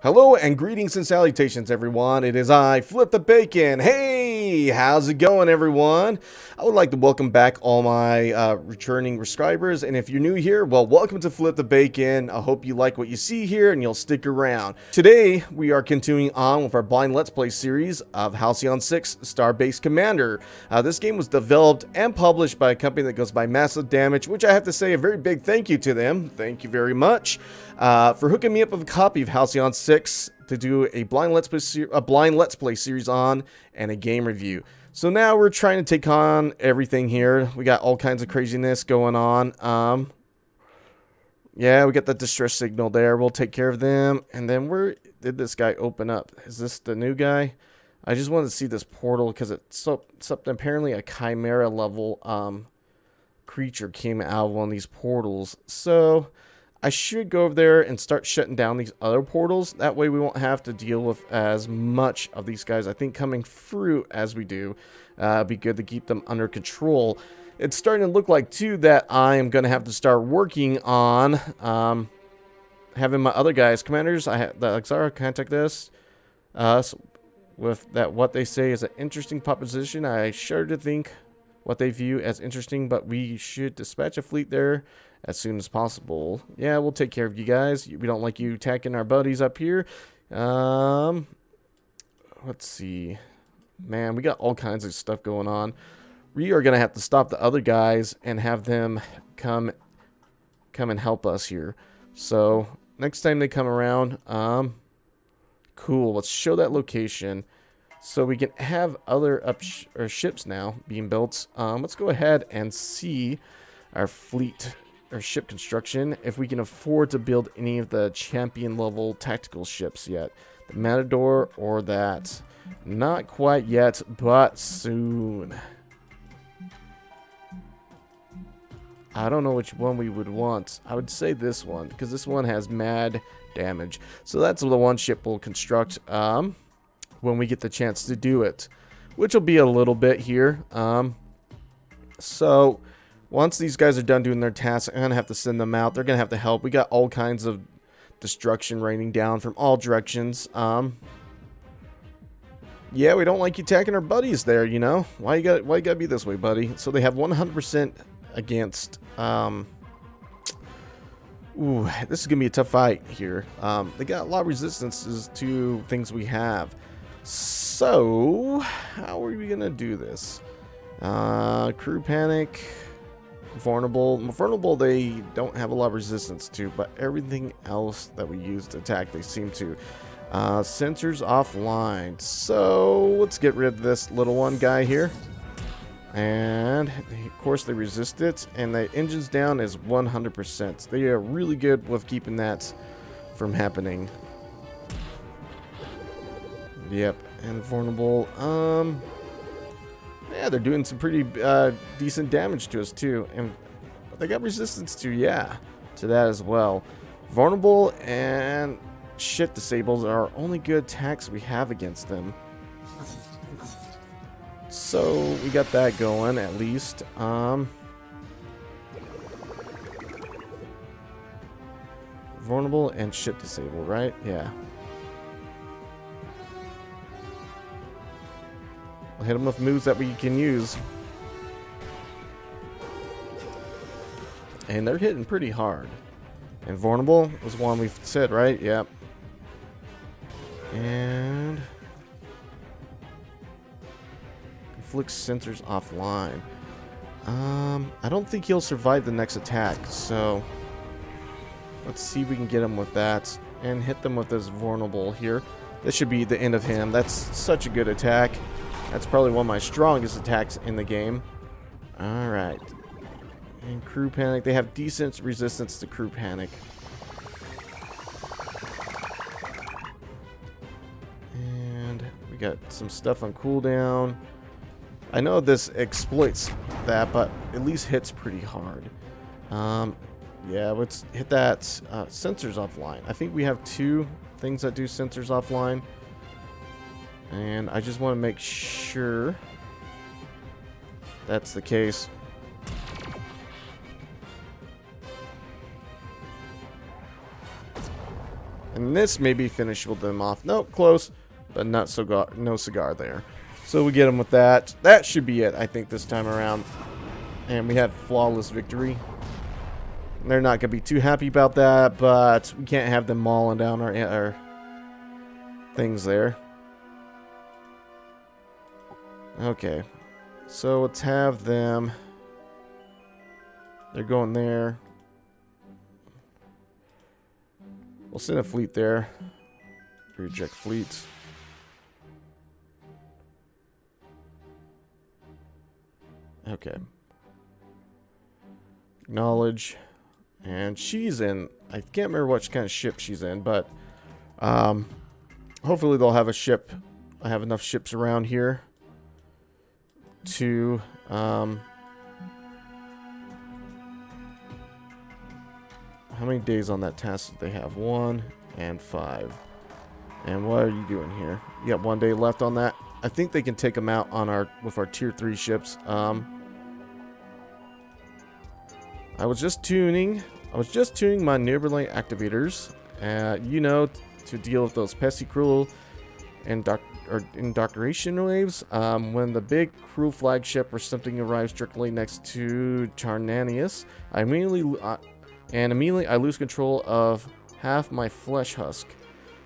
Hello and greetings and salutations, everyone. It is I, Flip the Bacon. Hey, how's it going, everyone? I would like to welcome back all my returning subscribers, and if you're new here, well, welcome to Flip the Bacon. I hope you like what you see here and you'll stick around. Today, we are continuing on with our blind Let's Play series of Halcyon 6 Starbase Commander. This game was developed and published by a company that goes by Massive Damage, which I have to say a very big thank you to them. Thank you very much for hooking me up with a copy of Halcyon 6 to do a blind Let's Play series on and a game review. So now we're trying to take on everything here. We got all kinds of craziness going on. Yeah, we got the distress signal there. We'll take care of them. And then where did this guy open up? Is this the new guy? I just wanted to see this portal because it's something, apparently a chimera level creature came out of one of these portals. So I should go over there and start shutting down these other portals. That way we won't have to deal with as much of these guys, I think, coming through as we do. It'd be good to keep them under control. It's starting to look like, too, that I am going to have to start working on having my other guys, commanders, the Xlar contact us with that what they say is an interesting proposition. I shudder to think what they view as interesting, but we should dispatch a fleet there as soon as possible. Yeah, we'll take care of you guys. We don't like you attacking our buddies up here. Let's see. Man, we got all kinds of stuff going on. We are going to have to stop the other guys and have them come and help us here. So, next time they come around, cool. Let's show that location so we can have other ships now being built. Let's go ahead and see our fleet or ship construction, if we can afford to build any of the champion level tactical ships yet. The Matador or that. Not quite yet, but soon. I don't know which one we would want. I would say this one, because this one has mad damage. So that's the one ship we'll construct when we get the chance to do it, which will be a little bit here. So once these guys are done doing their tasks, I'm going to have to send them out. They're going to have to help. We got all kinds of destruction raining down from all directions. Yeah, we don't like you attacking our buddies there, you know. Why you gotta be this way, buddy? So they have 100% against. Ooh, this is going to be a tough fight here. They got a lot of resistances to things we have. So, how are we going to do this? Crew panic. Vulnerable they don't have a lot of resistance to, but everything else that we use to attack they seem to. Sensors offline, so let's get rid of this little one guy here, and of course they resist it, and the engines down is 100%. They are really good with keeping that from happening. Yep. And vulnerable, yeah, they're doing some pretty decent damage to us too, and they got resistance to that as well. Vulnerable and shit disables are our only good attacks we have against them. So we got that going at least. Vulnerable and shit disabled, right? Yeah. Hit them with moves that we can use. And they're hitting pretty hard. And vulnerable was one we've said, right? Yep. And conflict sensors offline. I don't think he'll survive the next attack, so let's see if we can get him with that and hit them with this vulnerable here. This should be the end of him. That's such a good attack. That's probably one of my strongest attacks in the game. Alright. And crew panic. They have decent resistance to crew panic. And we got some stuff on cooldown. I know this exploits that, but at least hits pretty hard. Yeah, let's hit that sensors offline. I think we have two things that do sensors offline. And I just want to make sure that's the case. And this maybe finished them off. Nope, close, but not so no cigar there. So we get them with that. That should be it, I think, this time around. And we had flawless victory. They're not going to be too happy about that, but we can't have them mauling down our things there. Okay, so let's have them. They're going there. We'll send a fleet there. Reject fleets. Okay. Acknowledge. And she's in. I can't remember what kind of ship she's in, but hopefully they'll have a ship. I have enough ships around here to how many days on that task do they have? 1 and 5. And what are you doing here? You got 1 day left on that. I think they can take them out on with our tier 3 ships. I was just tuning my neighborly activators, you know, to deal with those pesky, cruel, and indoctrination waves. When the big cruel flagship or something arrives directly next to Charnanius, immediately I lose control of half my flesh husk.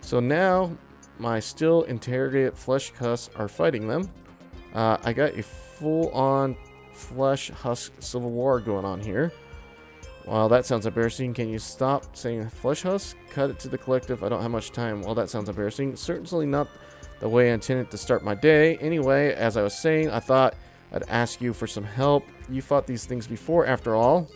So now my still interrogated flesh husks are fighting them. I got a full-on flesh husk civil war going on here. Well, that sounds embarrassing. Can you stop saying flesh husk? Cut it to the collective. I don't have much time. Well, that sounds embarrassing. Certainly not the way I intended to start my day. Anyway, as I was saying, I thought I'd ask you for some help. You fought these things before, after all.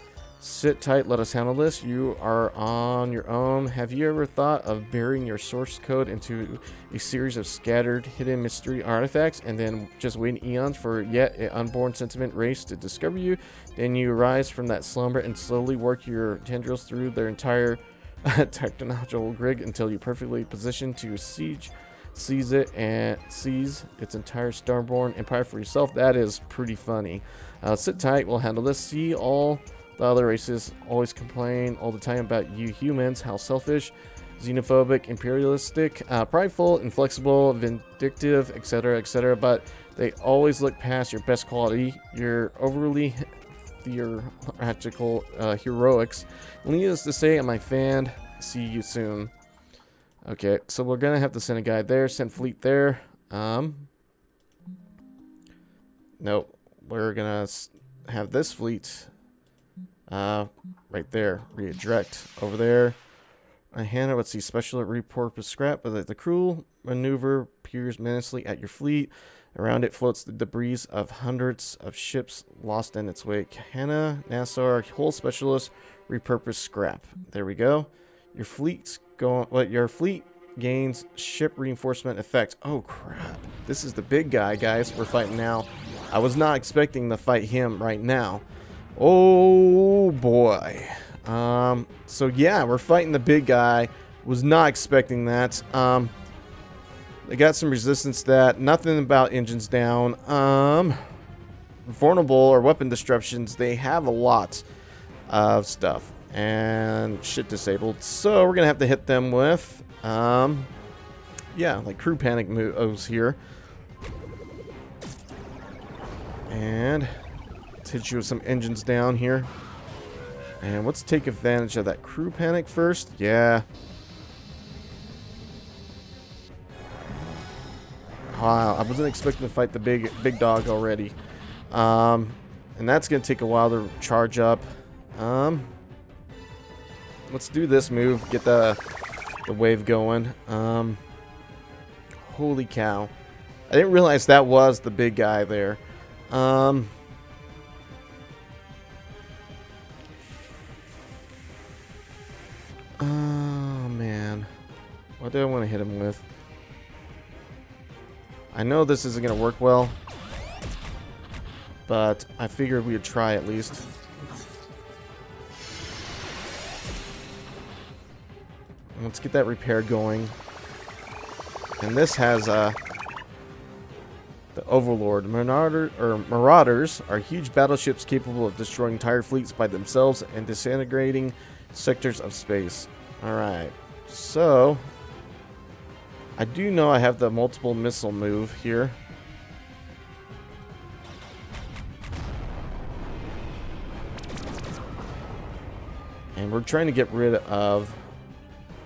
Sit tight, let us handle this. You are on your own. Have you ever thought of burying your source code into a series of scattered, hidden mystery artifacts and then just waiting eons for yet an unborn sentient race to discover you? Then you rise from that slumber and slowly work your tendrils through their entire technological grid until you're perfectly positioned to seize it and seize its entire starborn empire for yourself. That is pretty funny. Sit tight, we'll handle this. See, all the other races always complain all the time about you humans, how selfish, xenophobic, imperialistic, prideful, inflexible, vindictive, etc., but they always look past your best quality, your overly theoretical heroics. Needless to say, I'm a fan. See you soon. Okay, so we're gonna have to send a guy there, send fleet there. Nope, we're gonna have this fleet right there, redirect over there. I hand over the special repurposed scrap, but the cruel maneuver peers menacingly at your fleet. Around it floats the debris of hundreds of ships lost in its wake. Hannah, Nassar, whole specialist repurposed scrap. There we go. Your fleet's going. What your fleet gains ship reinforcement effect. Oh crap! This is the big guy, guys. We're fighting now. I was not expecting to fight him right now. Oh boy. So yeah, we're fighting the big guy. Was not expecting that. They got some resistance to that. Nothing about engines down. Vulnerable or weapon disruptions. They have a lot of stuff. And shit disabled. So we're gonna have to hit them with yeah, like crew panic moves here. And let's hit you with some engines down here. And let's take advantage of that crew panic first. Yeah. Wow, I wasn't expecting to fight the big dog already. And that's gonna take a while to charge up. Let's do this move. Get the wave going. Holy cow. I didn't realize that was the big guy there. Oh man. What do I want to hit him with? I know this isn't going to work well, but I figured we would try at least. Let's get that repair going. And this has the Overlord. Marauders are huge battleships capable of destroying entire fleets by themselves and disintegrating sectors of space. Alright, so I do know I have the multiple missile move here. And we're trying to get rid of...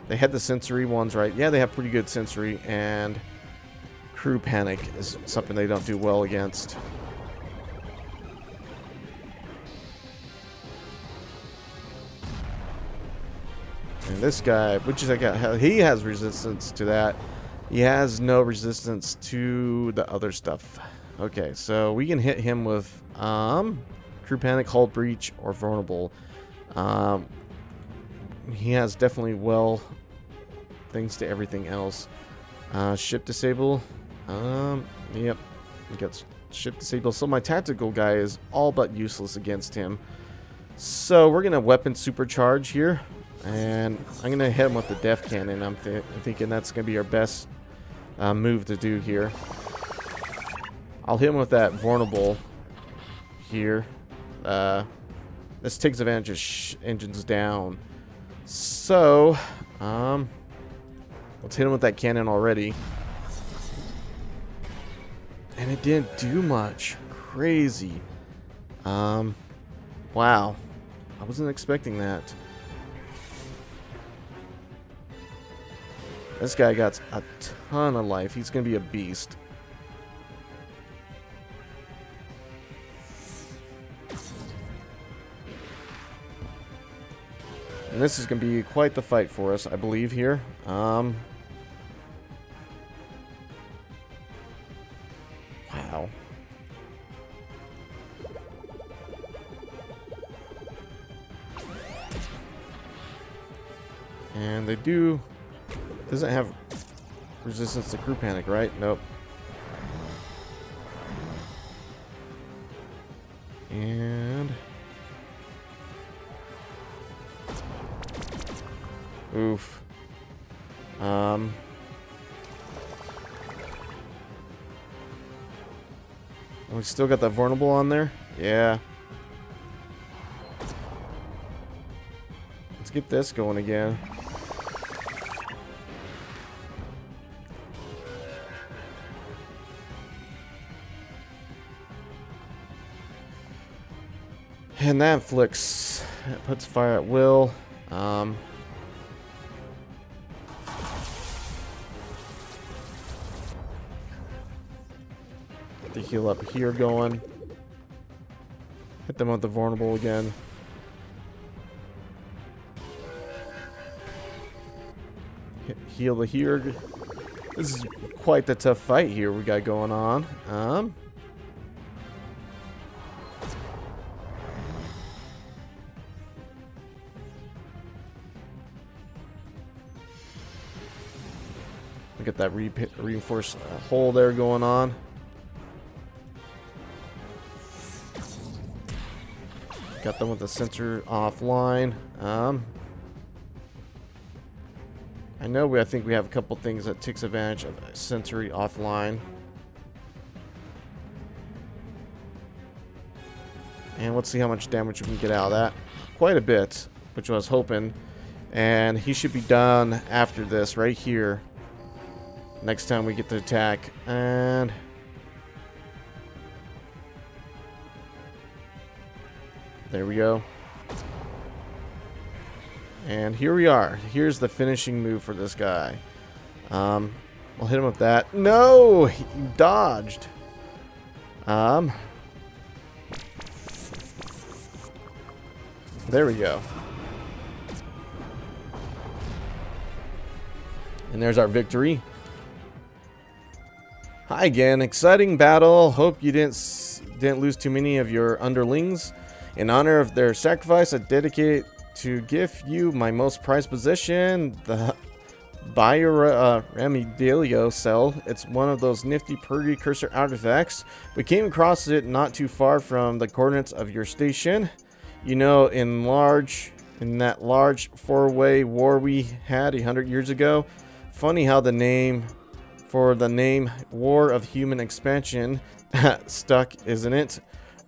They had the sensory ones, right? Yeah, they have pretty good sensory, and crew panic is something they don't do well against. And this guy, which is he has resistance to that. He has no resistance to the other stuff. Okay, so we can hit him with crew panic, hull breach, or vulnerable. He has definitely well things to everything else. Ship disable. Yep, we got ship disable. So my tactical guy is all but useless against him. So we're gonna weapon supercharge here. And I'm going to hit him with the def cannon. I'm thinking that's going to be our best move to do here. I'll hit him with that vulnerable here. This takes advantage of engines down. So, let's hit him with that cannon already. And it didn't do much. Crazy. Wow. I wasn't expecting that. This guy got a ton of life. He's going to be a beast. And this is going to be quite the fight for us, I believe, here. Wow. And they do... Doesn't have resistance to crew panic, right? Nope. And... Oof. We still got that vulnerable on there? Yeah. Let's get this going again. And that inflicts, it puts fire at will. Get the heal up here going. Hit them with the vulnerable again. Heal the here. This is quite the tough fight here we got going on. Get that reinforced hole there going on. Got them with the sensor offline. I know I think we have a couple things that takes advantage of sensory offline. And let's see how much damage we can get out of that. Quite a bit, which I was hoping. And he should be done after this right here. Next time we get to attack. And there we go. And here we are. Here's the finishing move for this guy. I'll hit him with that. No! He dodged. There we go. And there's our victory. Hi again. Exciting battle. Hope you didn't lose too many of your underlings. In honor of their sacrifice, I dedicate to give you my most prized possession, the Remedialio cell. It's one of those nifty precursor artifacts. We came across it not too far from the coordinates of your station. You know, in that large four-way war we had 100 years ago. Funny how the name War of Human Expansion stuck, isn't it?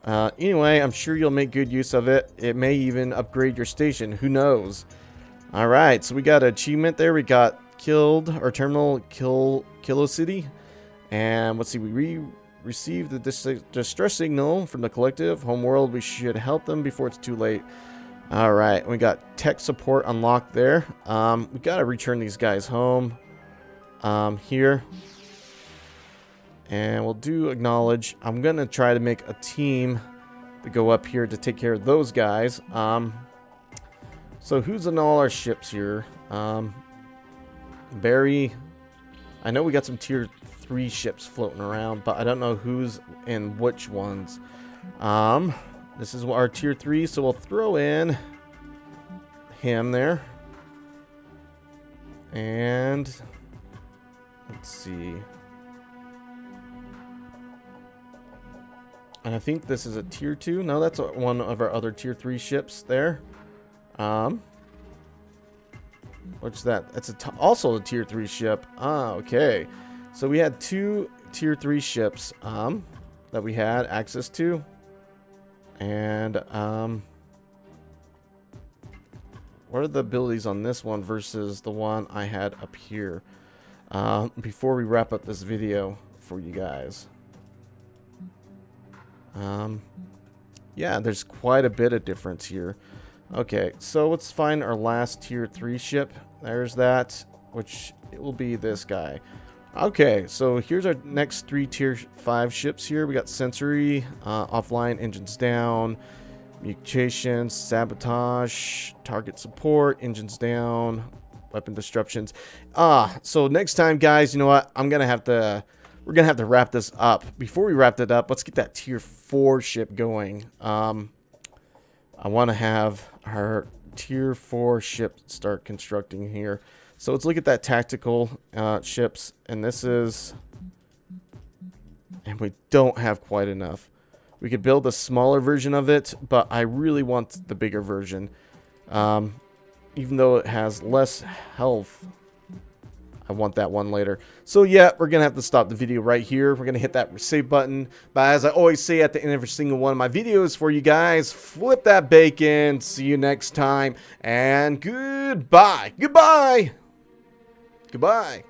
Anyway, I'm sure you'll make good use of it. It may even upgrade your station. Who knows? Alright, so we got an achievement there. We got killed our terminal Kilo City. And let's see, we received the distress signal from the collective homeworld. We should help them before it's too late. All right, we got tech support unlocked there. We got to return these guys home here. And we'll do acknowledge. I'm going to try to make a team to go up here to take care of those guys. So who's in all our ships here? Barry. I know we got some tier 3 ships floating around, but I don't know who's in which ones. This is our tier 3, so we'll throw in him there. And let's see. And I think this is a tier 2. No, that's one of our other tier 3 ships there. What's that? It's also a tier 3 ship. Okay. So we had 2 tier 3 ships that we had access to. And what are the abilities on this one versus the one I had up here? Before we wrap up this video for you guys. Yeah, there's quite a bit of difference here. Okay, so let's find our last tier 3 ship. There's that, which it will be this guy. Okay, so here's our next 3 tier 5 ships here. We got sensory, offline, engines down, mutation, sabotage, target support, engines down, weapon disruptions. So next time, guys, you know what? we're gonna have to wrap this up. Before we wrap it up, let's get that tier 4 ship going. I want to have our tier 4 ship start constructing here. So let's look at that tactical ships, and this is, and we don't have quite enough. We could build a smaller version of it, but I really want the bigger version. Even though it has less health, I want that one later. So yeah, we're going to have to stop the video right here. We're going to hit that save button. But as I always say at the end of every single one of my videos for you guys, flip that bacon. See you next time. And goodbye. Goodbye. Goodbye.